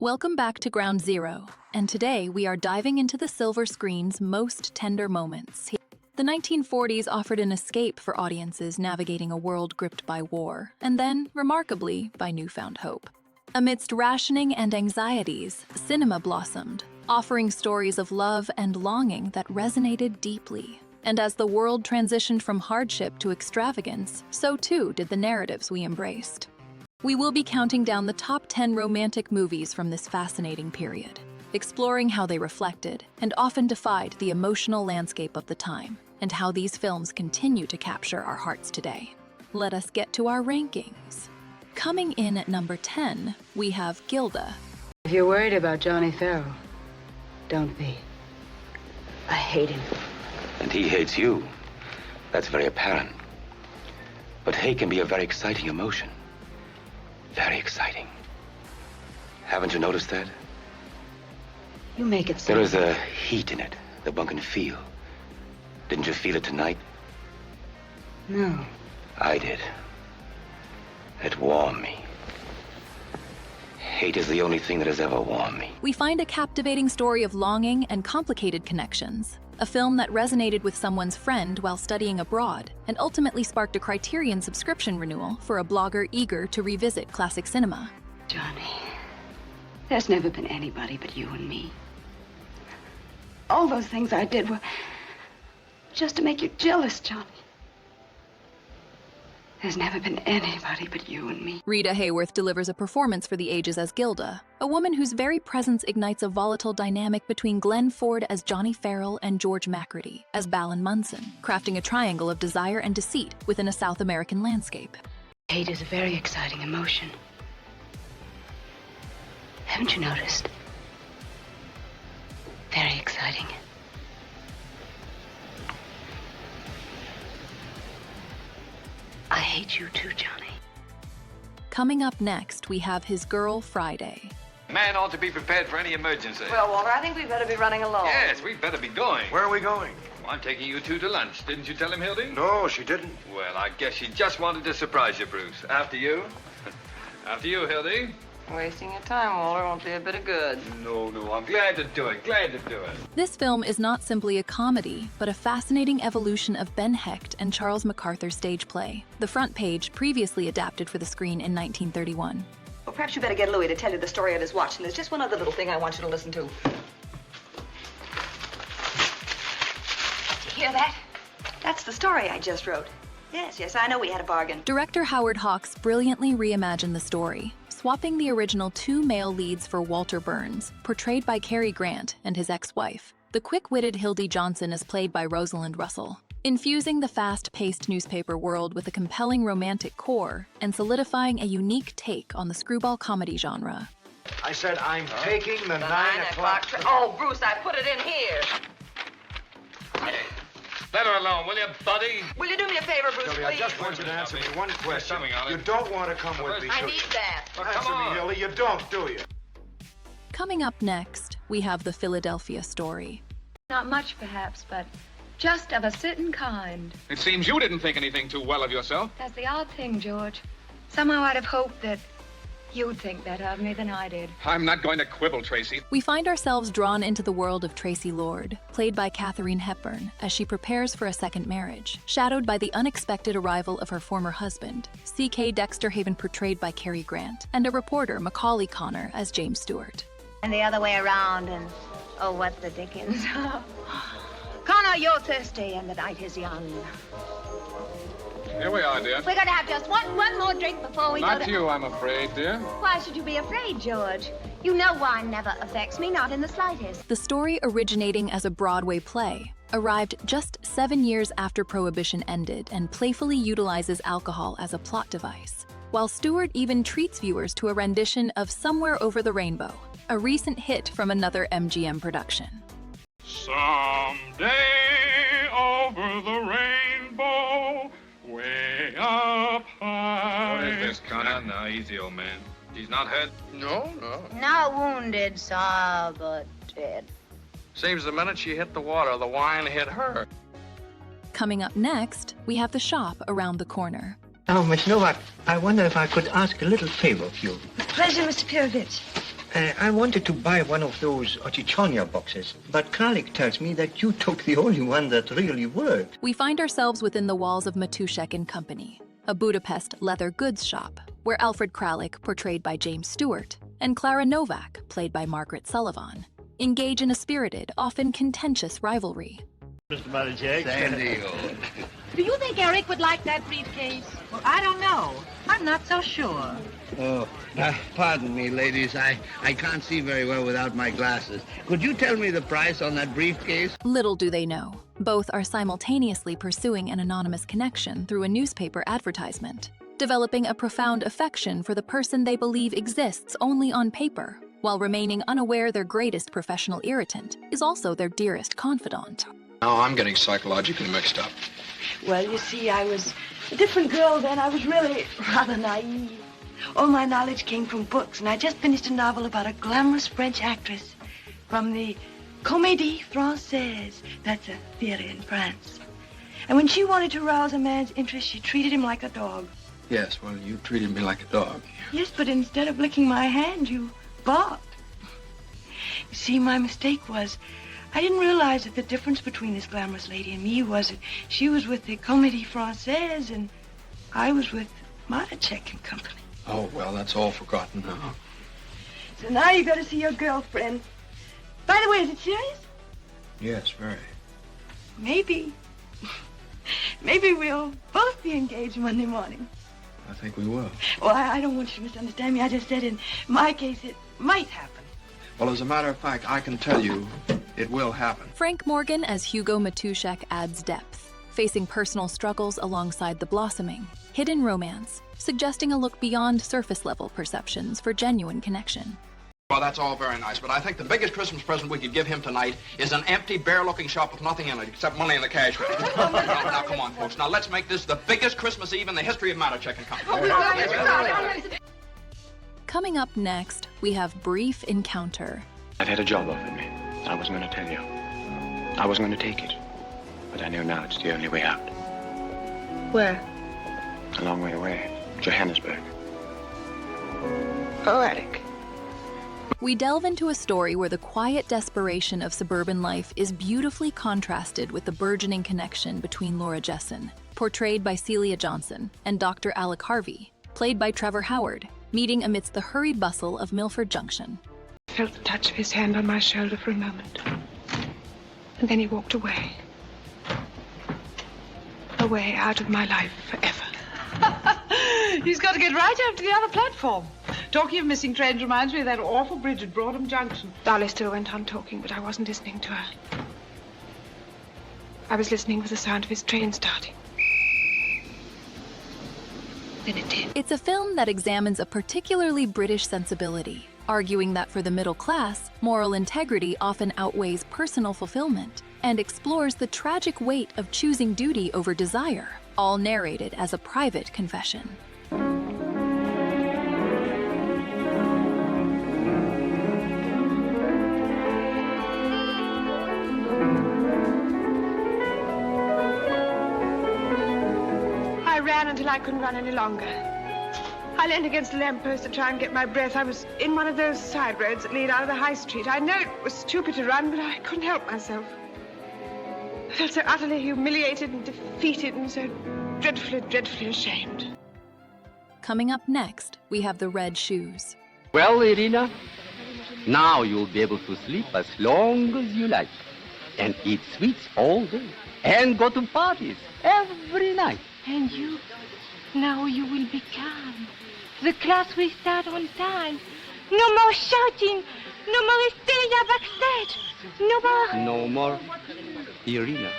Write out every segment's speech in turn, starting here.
Welcome back to Ground Zero, and today we are diving into the silver screen's most tender moments. The 1940s offered an escape for audiences navigating a world gripped by war, and then, remarkably, by newfound hope. Amidst rationing and anxieties, cinema blossomed, offering stories of love and longing that resonated deeply. And as the world transitioned from hardship to extravagance, so too did the narratives we embraced. We will be counting down the top 10 romantic movies from this fascinating period, exploring how they reflected and often defied the emotional landscape of the time, and how these films continue to capture our hearts today. Let us get to our rankings. Coming in at number 10, we have Gilda. If you're worried about Johnny Farrell, don't be. I hate him. And he hates you. That's very apparent. But hate can be a very exciting emotion. Very exciting. Haven't you noticed that? You make it so. There is a heat in it that one can feel. Didn't you feel it tonight? No. I did. It warmed me. Hate is the only thing that has ever warmed me. We find a captivating story of longing and complicated connections. A film that resonated with someone's friend while studying abroad and ultimately sparked a Criterion subscription renewal for a blogger eager to revisit classic cinema. Johnny, there's never been anybody but you and me. All those things I did were just to make you jealous, Johnny. There's never been anybody but you and me. Rita Hayworth delivers a performance for the ages as Gilda, a woman whose very presence ignites a volatile dynamic between Glenn Ford as Johnny Farrell and George McCready as Balin Munson, crafting a triangle of desire and deceit within a South American landscape. Hate is a very exciting emotion. Haven't you noticed? Very exciting. I hate you too, Johnny. Coming up next, we have His Girl Friday. Man ought to be prepared for any emergency. Well, Walter, I think we'd better be running along. Yes, we'd better be going. Where are we going? Well, I'm taking you two to lunch. Didn't you tell him, Hildy? No, she didn't. Well, I guess she just wanted to surprise you, Bruce. After you. After you, Hildy. Wasting your time, Walter, won't be a bit of good. No, I'm glad to do it. Glad to do it. This film is not simply a comedy, but a fascinating evolution of Ben Hecht and Charles MacArthur's stage play, The Front Page, previously adapted for the screen in 1931. Well, perhaps you better get Louis to tell you the story of his watch, and there's just one other little thing I want you to listen to. Did you hear that? That's the story I just wrote. Yes, I know we had a bargain. Director Howard Hawks brilliantly reimagined the story, swapping the original two male leads for Walter Burns, portrayed by Cary Grant, and his ex-wife. The quick-witted Hildy Johnson is played by Rosalind Russell, infusing the fast-paced newspaper world with a compelling romantic core and solidifying a unique take on the screwball comedy genre. I said I'm taking the 9 o'clock. Oh, Bruce, I put it in here. Let her alone, will you, buddy? Will you do me a favor, Bruce, Hildy, please? I just want you to answer me one question. Something on it. You don't want to come with me, I do need you? that. Well, Answer come on. me, Hildy. You don't, do you? Coming up next, we have The Philadelphia Story. Not much, perhaps, but just of a certain kind. It seems you didn't think anything too well of yourself. That's the odd thing, George. Somehow I'd have hoped that you'd think better of me than I did. I'm not going to quibble, Tracy. We find ourselves drawn into the world of Tracy Lord, played by Katharine Hepburn, as she prepares for a second marriage, shadowed by the unexpected arrival of her former husband, C.K. Dexter Haven portrayed by Cary Grant, and a reporter, Macaulay Connor, as James Stewart. And the other way around, and oh, what the dickens. Connor, you're thirsty, and the night is young. Here we are, dear. We're gonna have just one more drink before we go Not to... you, I'm afraid, dear. Why should you be afraid, George? You know wine never affects me, not in the slightest. The story, originating as a Broadway play, arrived just 7 years after Prohibition ended and playfully utilizes alcohol as a plot device, while Stewart even treats viewers to a rendition of Somewhere Over the Rainbow, a recent hit from another MGM production. Someday over the rainbow, way up high. What is this, Connor? No, easy, old man. He's not hurt? No. Not wounded, sir, but dead. Seems the minute she hit the water, the wine hit her. Coming up next, we have The Shop Around the Corner. Oh, Miss Novak, I wonder if I could ask a little favor of you. Pleasure, Mr. Pirovich. I wanted to buy one of those Ochichonia boxes, but Kralik tells me that you took the only one that really worked. We find ourselves within the walls of Matuszek and Company, a Budapest leather goods shop, where Alfred Kralik, portrayed by James Stewart, and Clara Novak, played by Margaret Sullivan, engage in a spirited, often contentious rivalry. Mr. Matuszek. Same deal. Do you think Eric would like that briefcase? Well, I don't know. I'm not so sure. Oh, pardon me, ladies. I can't see very well without my glasses. Could you tell me the price on that briefcase? Little do they know, both are simultaneously pursuing an anonymous connection through a newspaper advertisement, developing a profound affection for the person they believe exists only on paper, while remaining unaware their greatest professional irritant is also their dearest confidant. Now I'm getting psychologically mixed up. Well, you see, I was a different girl then. I was really rather naive. All my knowledge came from books, and I just finished a novel about a glamorous French actress from the Comédie Française. That's a theater in France. And when she wanted to rouse a man's interest, she treated him like a dog. Yes, well, you treated me like a dog. Yes, but instead of licking my hand, you barked. You see, my mistake was I didn't realize that the difference between this glamorous lady and me was that she was with the Comédie Française and I was with Matuszek and Company. Oh, well, that's all forgotten now. So now you got to see your girlfriend. By the way, is it serious? Yes, very. Maybe we'll both be engaged Monday morning. I think we will. Well, I don't want you to misunderstand me. I just said in my case it might happen. Well, as a matter of fact, I can tell you it will happen. Frank Morgan as Hugo Matuszek adds depth, facing personal struggles alongside the blossoming, hidden romance, suggesting a look beyond surface-level perceptions for genuine connection. Well, that's all very nice, but I think the biggest Christmas present we could give him tonight is an empty, bare-looking shop with nothing in it except money in the cash register. Now, come on, folks. Now, let's make this the biggest Christmas Eve in the history of Matuszek and Company. Coming up next, we have Brief Encounter. I've had a job offered me. I wasn't going to tell you. I wasn't going to take it. But I know now it's the only way out. Where? A long way away. Johannesburg. Oh, Eric. We delve into a story where the quiet desperation of suburban life is beautifully contrasted with the burgeoning connection between Laura Jessen, portrayed by Celia Johnson, and Dr. Alec Harvey, played by Trevor Howard, meeting amidst the hurried bustle of Milford Junction. I felt the touch of his hand on my shoulder for a moment. And then he walked away. Away out of my life forever. He's got to get right up to the other platform. Talking of missing trains reminds me of that awful bridge at Broadham Junction. Dolly still went on talking, but I wasn't listening to her. I was listening for the sound of his train starting. Then it did. It's a film that examines a particularly British sensibility, arguing that for the middle class, moral integrity often outweighs personal fulfillment, and explores the tragic weight of choosing duty over desire, all narrated as a private confession. I ran until I couldn't run any longer. I leaned against a lamppost to try and get my breath. I was in one of those side roads that lead out of the high street. I know it was stupid to run, but I couldn't help myself. I felt so utterly humiliated and defeated and so dreadfully, dreadfully ashamed. Coming up next, we have The Red Shoes. Well, Irina, now you'll be able to sleep as long as you like, and eat sweets all day, and go to parties every night. And you, now you will be calm. The class will start on time. No more shouting. No more hysteria backstage. No more. No more, Irina.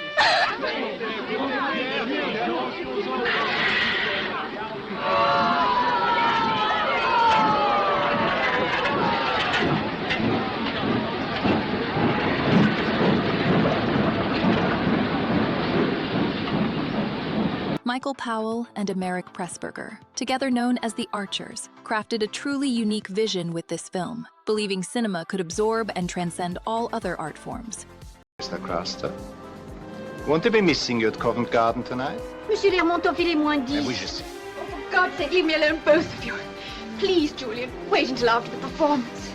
Michael Powell and Emeric Pressburger, together known as the Archers, crafted a truly unique vision with this film, believing cinema could absorb and transcend all other art forms. Mr. Craster, won't you be missing you at Covent Garden tonight? Monsieur Lermont-Toffil est moins 10. Oui, je sais. Oh, for God's sake, leave me alone, both of you. Please, Julian, wait until after the performance.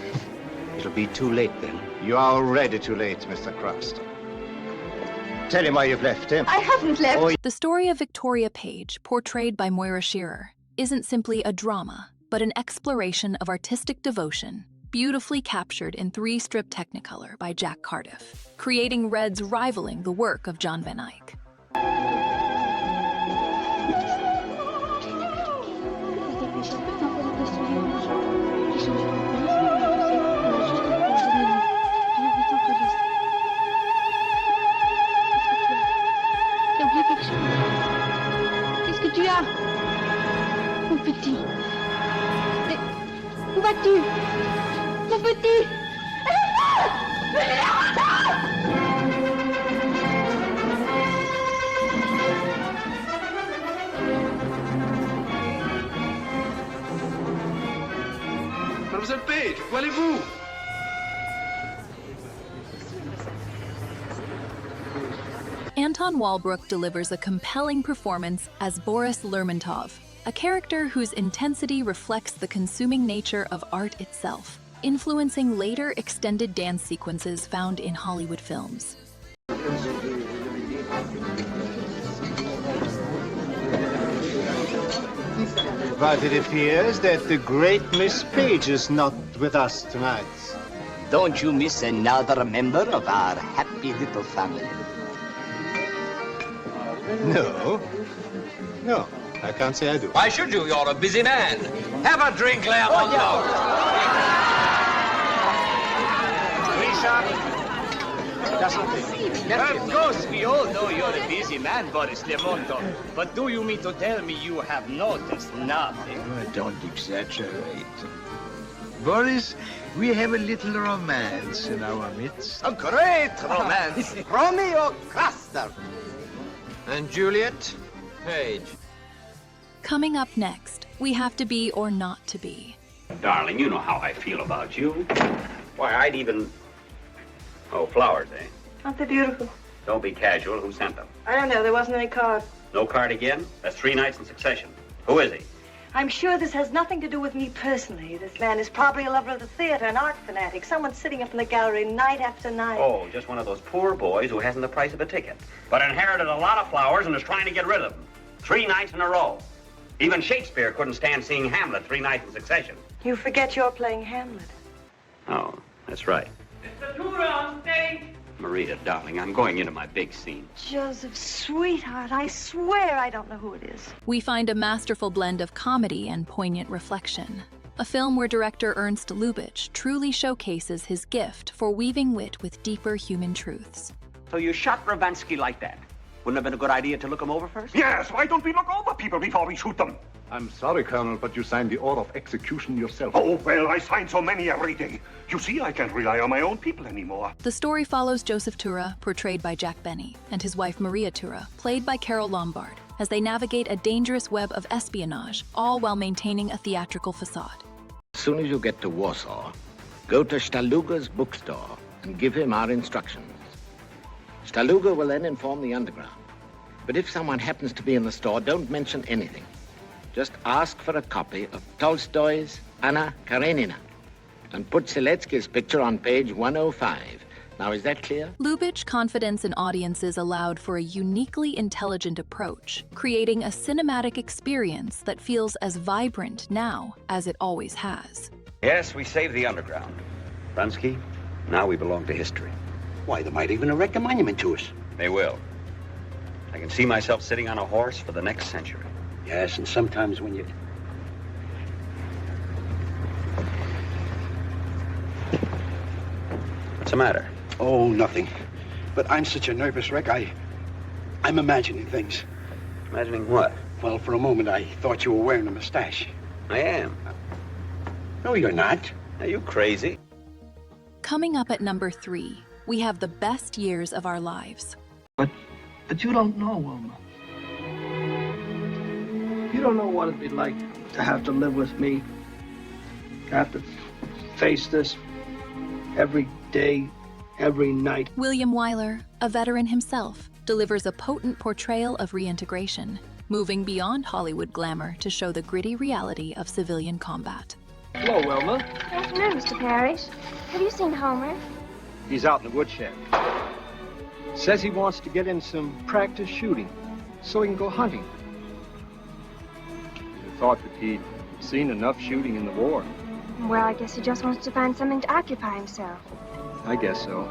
It'll be too late then. You are already too late, Mr. Cranston. Tell him why you've left him. I haven't left. The story of Victoria Page, portrayed by Moira Shearer, isn't simply a drama, but an exploration of artistic devotion, beautifully captured in 3-strip Technicolor by Jack Cardiff, creating reds rivaling the work of John Van Eyck. Qu'est-ce que tu as, mon petit? Où vas-tu, mon petit? Mademoiselle Page, où allez-vous? Anton Walbrook delivers a compelling performance as Boris Lermontov, a character whose intensity reflects the consuming nature of art itself, influencing later extended dance sequences found in Hollywood films. But it appears that the great Miss Page is not with us tonight. Don't you miss another member of our happy little family? No, I can't say I do. Why should you? You're a busy man. Have a drink, Lermontov. Of course, we all know you're a busy man, Boris Lermontov. But do you mean to tell me you have noticed nothing? Don't exaggerate. Boris, we have a little romance in our midst. A great romance. Romeo Custer. And Juliet Page. Coming up next, we have to be or not to be. Darling, you know how I feel about you. Why, I'd even... Oh, flowers, eh? Aren't they beautiful? Don't be casual. Who sent them? I don't know. There wasn't any card. No card again? That's 3 nights in succession. Who is he? I'm sure this has nothing to do with me personally. This man is probably a lover of the theater, an art fanatic, someone sitting up in the gallery night after night. Oh, just one of those poor boys who hasn't the price of a ticket, but inherited a lot of flowers and is trying to get rid of them. 3 nights in a row. Even Shakespeare couldn't stand seeing Hamlet 3 nights in succession. You forget you're playing Hamlet. Oh, that's right. Mr. Tura on stage. Marita, darling, I'm going into my big scene. Joseph, sweetheart, I swear I don't know who it is. We find a masterful blend of comedy and poignant reflection. A film where director Ernst Lubitsch truly showcases his gift for weaving wit with deeper human truths. So you shot Ravansky like that? Wouldn't it have been a good idea to look him over first? Yes, why don't we look over people before we shoot them? I'm sorry, Colonel, but you signed the order of execution yourself. Oh, well, I sign so many every day. You see, I can't rely on my own people anymore. The story follows Joseph Tura, portrayed by Jack Benny, and his wife Maria Tura, played by Carol Lombard, as they navigate a dangerous web of espionage, all while maintaining a theatrical facade. As soon as you get to Warsaw, go to Staluga's bookstore and give him our instructions. Staluga will then inform the underground. But if someone happens to be in the store, don't mention anything. Just ask for a copy of Tolstoy's Anna Karenina and put Seletsky's picture on page 105. Now, is that clear? Lubitsch's confidence in audiences allowed for a uniquely intelligent approach, creating a cinematic experience that feels as vibrant now as it always has. Yes, we saved the underground. Ravansky, now we belong to history. Why, they might even erect a monument to us. They will. I can see myself sitting on a horse for the next century. Yes, and sometimes when you... What's the matter? Oh, nothing. But I'm such a nervous wreck, I'm imagining things. Imagining what? Well, for a moment, I thought you were wearing a mustache. I am. No, you're not. Are you crazy? Coming up at number 3, we have the best years of our lives. But you don't know, Wilma. You don't know what it'd be like to have to live with me, to have to face this every day, every night. William Wyler, a veteran himself, delivers a potent portrayal of reintegration, moving beyond Hollywood glamour to show the gritty reality of civilian combat. Hello, Wilma. Afternoon, Mr. Parrish. Have you seen Homer? He's out in the woodshed. Says he wants to get in some practice shooting so he can go hunting. You thought that he'd seen enough shooting in the war. Well, I guess he just wants to find something to occupy himself. I guess so.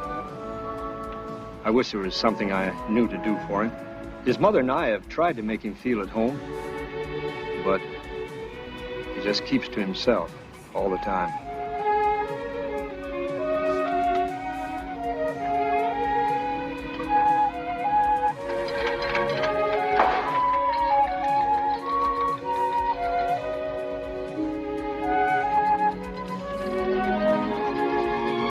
I wish there was something I knew to do for him. His mother and I have tried to make him feel at home, but he just keeps to himself all the time.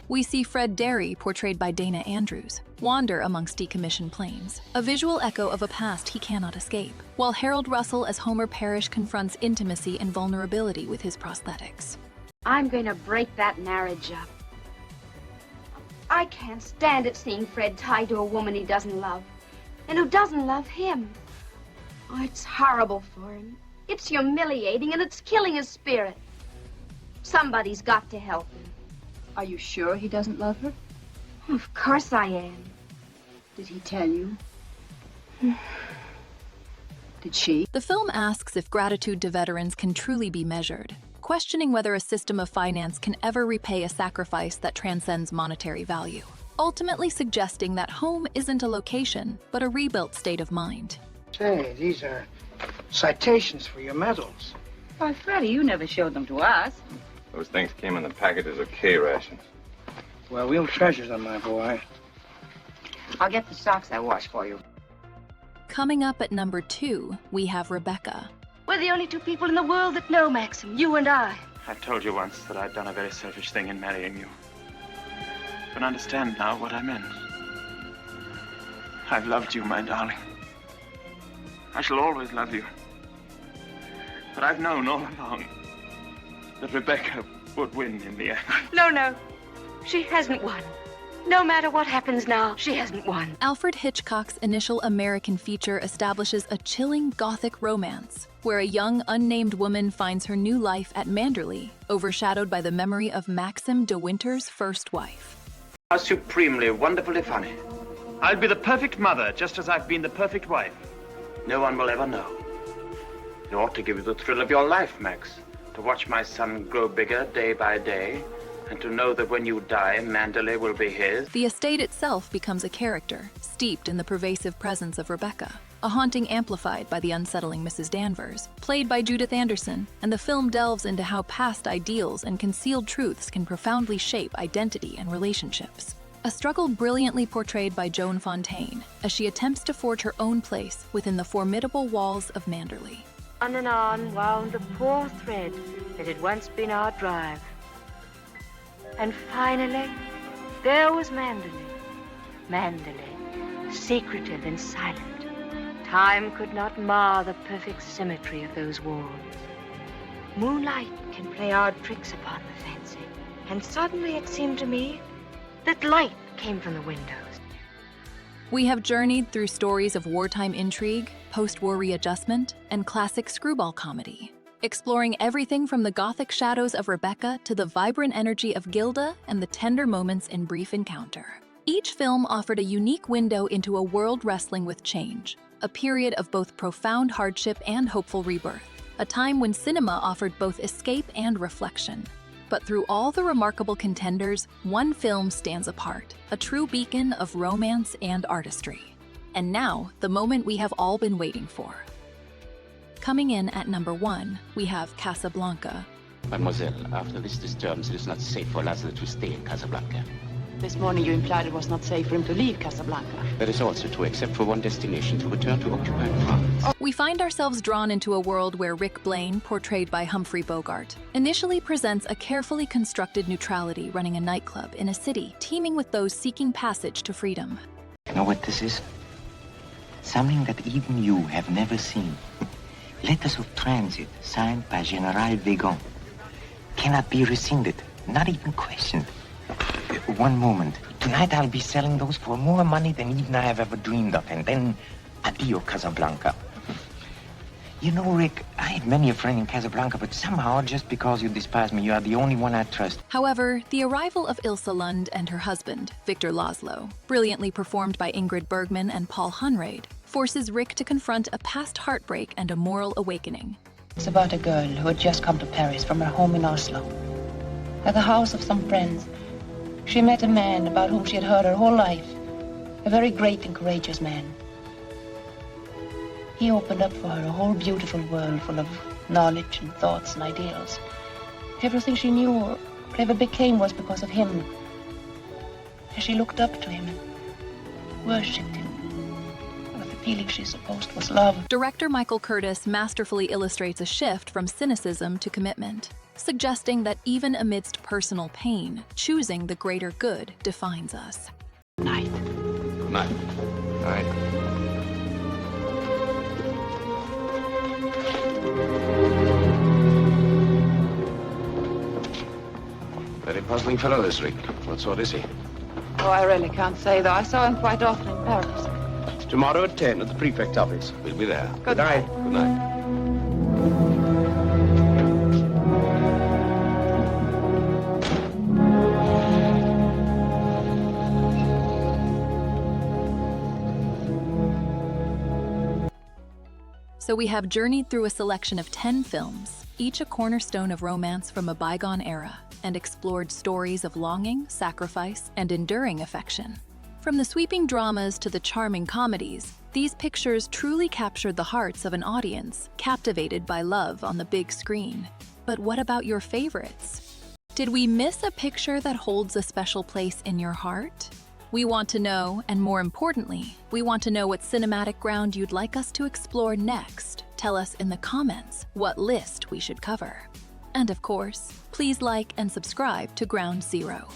We see Fred Derry, portrayed by Dana Andrews, wander amongst decommissioned planes, a visual echo of a past he cannot escape, while Harold Russell as Homer Parrish confronts intimacy and vulnerability with his prosthetics. I'm going to break that marriage up. I can't stand it seeing Fred tied to a woman he doesn't love, and who doesn't love him. Oh, it's horrible for him. It's humiliating, and it's killing his spirit. Somebody's got to help him. Are you sure he doesn't love her? Of course I am. Did he tell you? Did she? The film asks if gratitude to veterans can truly be measured, questioning whether a system of finance can ever repay a sacrifice that transcends monetary value, ultimately suggesting that home isn't a location, but a rebuilt state of mind. Say, these are citations for your medals. Why, Freddie, you never showed them to us. Those things came in the packages of K rations. Well, we'll treasure them, my boy. I'll get the socks I washed for you. Coming up at number 2, we have Rebecca. We're the only two people in the world that know, Maxim, you and I. I've told you once that I'd done a very selfish thing in marrying you. But understand now what I meant. I've loved you, my darling. I shall always love you. But I've known all along that Rebecca would win in the end. No. She hasn't won. No matter what happens now, she hasn't won. Alfred Hitchcock's initial American feature establishes a chilling Gothic romance, where a young, unnamed woman finds her new life at Manderley, overshadowed by the memory of Maxim de Winter's first wife. How supremely, wonderfully funny. I'll be the perfect mother, just as I've been the perfect wife. No one will ever know. It ought to give you the thrill of your life, Max, to watch my son grow bigger day by day, and to know that when you die, Manderley will be his. The estate itself becomes a character, steeped in the pervasive presence of Rebecca, a haunting amplified by the unsettling Mrs. Danvers, played by Judith Anderson, and the film delves into how past ideals and concealed truths can profoundly shape identity and relationships. A struggle brilliantly portrayed by Joan Fontaine, as she attempts to forge her own place within the formidable walls of Manderley. On and on wound the poor thread that had once been our drive. And finally, there was Manderley. Manderley, secretive and silent. Time could not mar the perfect symmetry of those walls. Moonlight can play odd tricks upon the fancy. And suddenly it seemed to me that light came from the windows. We have journeyed through stories of wartime intrigue, post-war readjustment, and classic screwball comedy, exploring everything from the Gothic shadows of Rebecca to the vibrant energy of Gilda and the tender moments in Brief Encounter. Each film offered a unique window into a world wrestling with change, a period of both profound hardship and hopeful rebirth, a time when cinema offered both escape and reflection. But through all the remarkable contenders, one film stands apart, a true beacon of romance and artistry. And now, the moment we have all been waiting for. Coming in at number 1, we have Casablanca. Mademoiselle, after this disturbance, it is not safe for Lazarus to stay in Casablanca. This morning you implied it was not safe for him to leave Casablanca. That is also true, except for one destination, to return to occupied France. We find ourselves drawn into a world where Rick Blaine, portrayed by Humphrey Bogart, initially presents a carefully constructed neutrality running a nightclub in a city teeming with those seeking passage to freedom. You know what this is? Something that even you have never seen. Letters of transit signed by General Wegon. Cannot be rescinded, not even questioned. One moment. Tonight I'll be selling those for more money than even I have ever dreamed of. And then, adio, Casablanca. You know, Rick, I had many a friend in Casablanca, but somehow, just because you despise me, you are the only one I trust. However, the arrival of Ilse Lund and her husband, Victor Laszlo, brilliantly performed by Ingrid Bergman and Paul Hunraid, forces Rick to confront a past heartbreak and a moral awakening. It's about a girl who had just come to Paris from her home in Oslo. At the house of some friends, she met a man about whom she had heard her whole life, a very great and courageous man. He opened up for her a whole beautiful world full of knowledge and thoughts and ideals. Everything she knew or ever became was because of him. As she looked up to him and worshipped him with the feeling she supposed was love. Director Michael Curtis masterfully illustrates a shift from cynicism to commitment, suggesting that even amidst personal pain, choosing the greater good defines us. Night. Night. Night. Very puzzling fellow, this Rick. What sort is he? Oh, I really can't say, though. I saw him quite often in Paris. Tomorrow at 10 at the prefect office. We'll be there. Good night. Good night. So we have journeyed through a selection of 10 films, each a cornerstone of romance from a bygone era, and explored stories of longing, sacrifice, and enduring affection. From the sweeping dramas to the charming comedies, these pictures truly captured the hearts of an audience captivated by love on the big screen. But what about your favorites? Did we miss a picture that holds a special place in your heart? We want to know, and more importantly, we want to know what cinematic ground you'd like us to explore next. Tell us in the comments what list we should cover. And of course, please like and subscribe to Ground Zero.